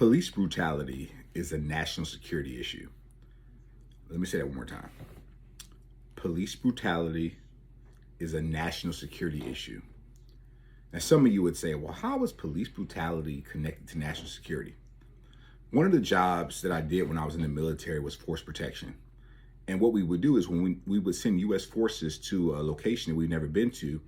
Police brutality is a national security issue. Let me say that one more time. Police brutality is a national security issue. Now, some of you would say, well, how is police brutality connected to national security? One of the jobs that I did when I was in the military was force protection. And what we would do is when we would send U.S. forces to a location that we've never been to,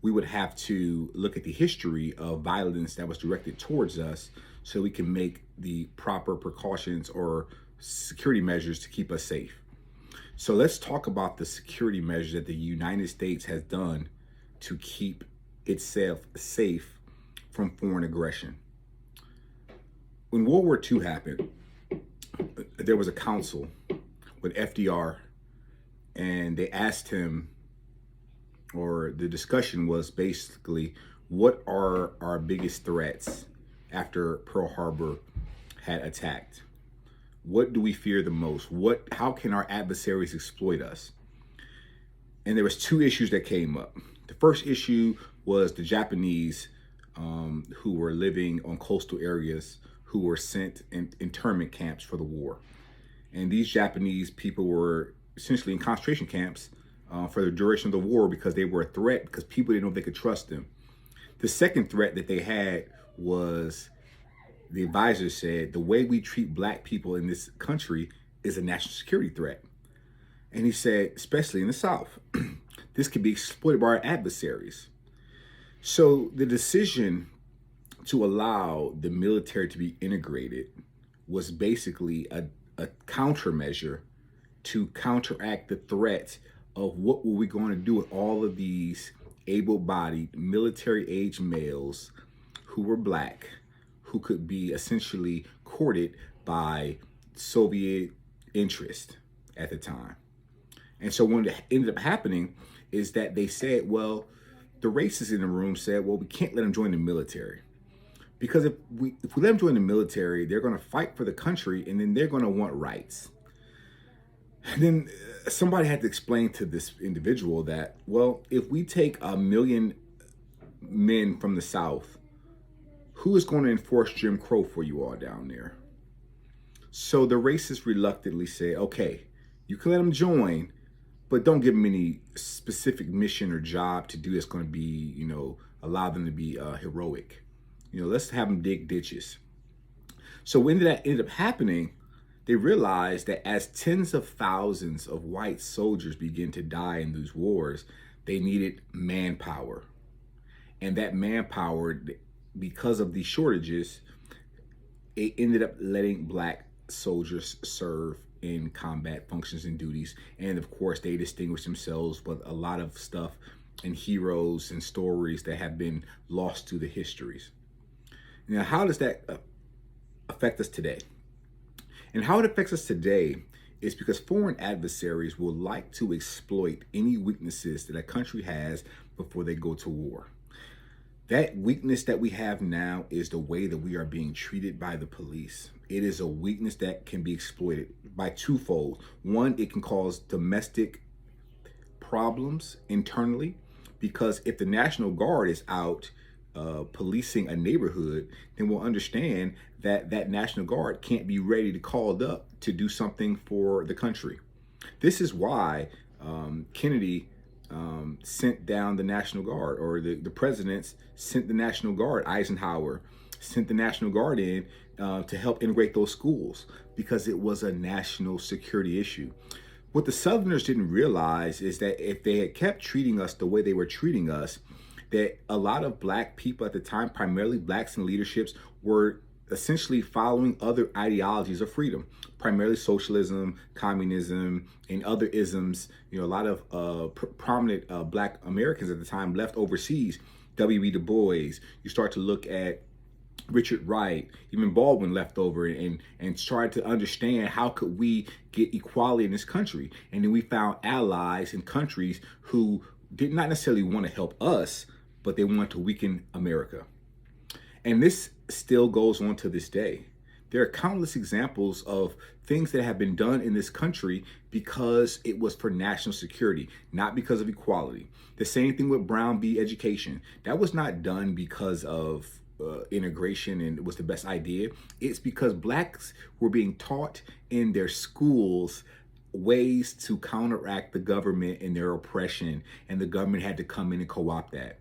we would have to look at the history of violence that was directed towards us so we can make the proper precautions or security measures to keep us safe. So let's talk about the security measures that the United States has done to keep itself safe from foreign aggression. When World War II happened, there was a council with FDR, and they asked him, or the discussion was basically, what are our biggest threats after Pearl Harbor had attacked? What do we fear the most? How can our adversaries exploit us? And there was two issues that came up. The first issue was the Japanese who were living on coastal areas who were sent in internment camps for the war. And these Japanese people were essentially in concentration camps for the duration of the war because they were a threat, because people didn't know if they could trust them. The second threat that they had was, the advisor said, the way we treat black people in this country is a national security threat. And he said, especially in the South, this could be exploited by our adversaries. So the decision to allow the military to be integrated was basically a countermeasure to counteract the threat of what were we going to do with all of these able-bodied military-age males who were black, who could be essentially courted by Soviet interest at the time. And so what ended up happening is that they said, well, the racists in the room said, well, we can't let them join the military. Because if we let them join the military, they're going to fight for the country, and then they're going to want rights. And then somebody had to explain to this individual that, well, if we take 1 million men from the South, who is going to enforce Jim Crow for you all down there? So the racists reluctantly say, okay, you can let them join, but don't give them any specific mission or job to do that's going to be, allow them to be heroic. Let's have them dig ditches. So when that ended up happening, they realized that as tens of thousands of white soldiers began to die in these wars, they needed manpower. And that manpower, because of these shortages, it ended up letting black soldiers serve in combat functions and duties. And of course, they distinguished themselves with a lot of stuff and heroes and stories that have been lost to the histories. Now, how does that affect us today? And how it affects us today is because foreign adversaries will like to exploit any weaknesses that a country has before they go to war. That weakness that we have now is the way that we are being treated by the police. It is a weakness that can be exploited by twofold. One, it can cause domestic problems internally, because if the National Guard is out policing a neighborhood, then we'll understand that that National Guard can't be ready to called up to do something for the country. This is why Kennedy sent down the National Guard, or the presidents sent the National Guard. Eisenhower sent the National Guard in to help integrate those schools, because it was a national security issue. What the Southerners didn't realize is that if they had kept treating us the way they were treating us, that a lot of black people at the time, primarily blacks in leaderships, were essentially following other ideologies of freedom, primarily socialism, communism, and other isms. A lot of prominent black Americans at the time left overseas. W.E. Du Bois, you start to look at Richard Wright, even Baldwin left over and tried to understand how could we get equality in this country. And then we found allies in countries who did not necessarily want to help us, but they want to weaken America. And this still goes on to this day. There are countless examples of things that have been done in this country because it was for national security, not because of equality. The same thing with Brown v. Education. That was not done because of integration and was the best idea. It's because blacks were being taught in their schools ways to counteract the government and their oppression, and the government had to come in and co-opt that.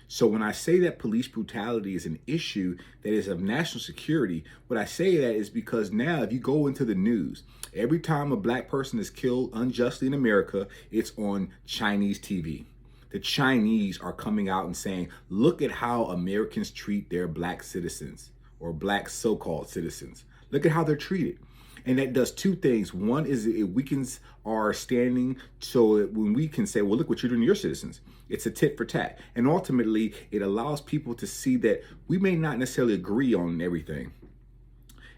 So when I say that police brutality is an issue that is of national security, what I say that is because now if you go into the news, every time a black person is killed unjustly in America, it's on Chinese TV. The Chinese are coming out and saying, look at how Americans treat their black citizens or black so-called citizens. Look at how they're treated. And that does two things. One is it weakens our standing so that when we can say, well, look what you're doing to your citizens. It's a tit for tat. And ultimately, it allows people to see that we may not necessarily agree on everything.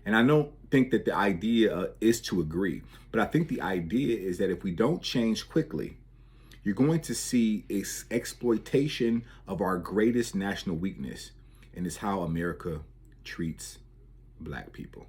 And I don't think that the idea is to agree, but I think the idea is that if we don't change quickly, you're going to see exploitation of our greatest national weakness, and it's how America treats black people.